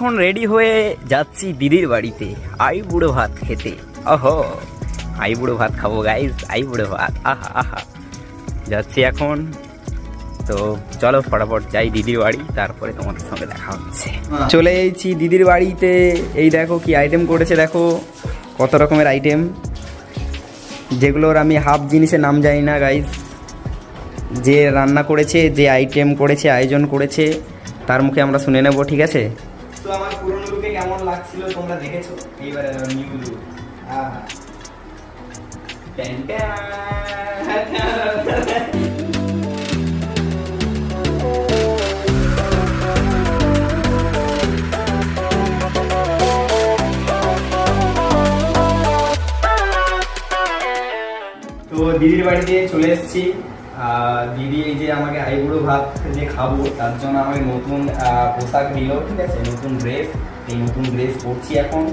এখন রেডি হয়ে যাচ্ছি দিদির বাড়িতে আই বুড়ো ভাত খেতে। ওহো, আই বুড়ো ভাত খাবো গাইস, আই বুড়ো ভাত, আহা আহা। যাচ্ছি এখন, তো চলো ফটাফট যাই দিদির বাড়ি, তারপরে তোমাদের সঙ্গে দেখা হচ্ছে। চলে এসেছি দিদির বাড়িতে। এই দেখো কি আইটেম করেছে, দেখো কত রকমের আইটেম, যেগুলোর আমি হাফ জিনিসের নাম জানি না গাইস। যে রান্না করেছে, যে আইটেম করেছে, আয়োজন করেছে, তার মুখে আমরা শুনে নেব, ঠিক আছে? তো আমার পুরনো লুকে কেমন লাগছিল তোমরা দেখেছো, এইবারে নিউ লুক। তো দিদির বাড়িতে চলে এসেছি। দিদি এই যে আমাকে আইবুড়ো ভাত যে খাবো, তার জন্য আমাকে নতুন পোশাক দিল, ঠিক আছে, নতুন ড্রেস। এই নতুন ড্রেস পরছি এখন,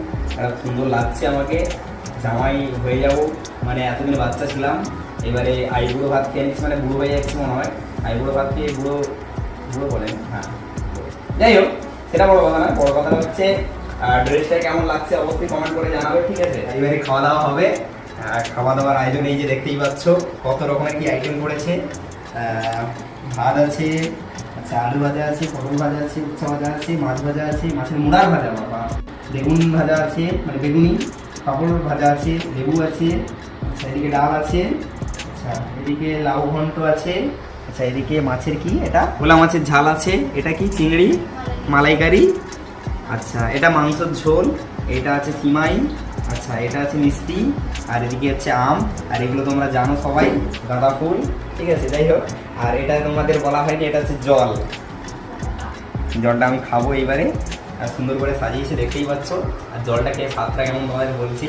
সুন্দর লাগছে আমাকে, জামাই হয়ে যাব। মানে এতদিন বাচ্চা ছিলাম, এবারে আইবুড়ো ভাত খেয়ে নিচ্ছি, মানে বুড়ো হয়ে যাচ্ছি মনে হয়। আইবুড়ো ভাত খেয়ে বুড়ো বুড়ো বলেন, হ্যাঁ। যাই হোক, সেটা বড় কথা না, বড় কথা হচ্ছে ড্রেসটা কেমন লাগছে অবশ্যই কমেন্ট করে জানাবে, ঠিক আছে? এবারে খাওয়া দাওয়া হবে। খাওয়া দাওয়ার আয়োজন এই যে দেখতেই পাচ্ছ, কত রকমের কি আইটেম করেছে। ভাত আছে, আচ্ছা, আলু ভাজা আছে, পটল ভাজা আছে, উচ্ছা ভাজা আছে, মাছ ভাজা আছে, মাছের মুড়ার ভাজা, বাবা, বেগুন ভাজা আছে, মানে বেগুনি, পাঁপড় ভাজা আছে, লেবু আছে, আচ্ছা, এদিকে ডাল আছে, আচ্ছা, এদিকে লাউ ঘন্ট আছে, আচ্ছা, এদিকে মাছের কি এটা, ভোলা মাছের ঝাল আছে, এটা কি চিংড়ি মালাইকারি, আচ্ছা, এটা মাংসের ঝোল, এটা আছে সিমাই, আচ্ছা, এটা আছে মিষ্টি, আর এদিকে হচ্ছে আম, আর এগুলো তোমরা জানো সবাই, গাঁদা ফুল, ঠিক আছে? যাই হোক, আর এটা তোমাদের বলা হয়নি, এটা হচ্ছে জল। জলটা আমি খাবো এইবারে, আর সুন্দর করে সাজিয়েছে দেখতেই পাচ্ছ। আর জলটা খেয়ে স্বাদটা কেমন তোমাদের বলছি।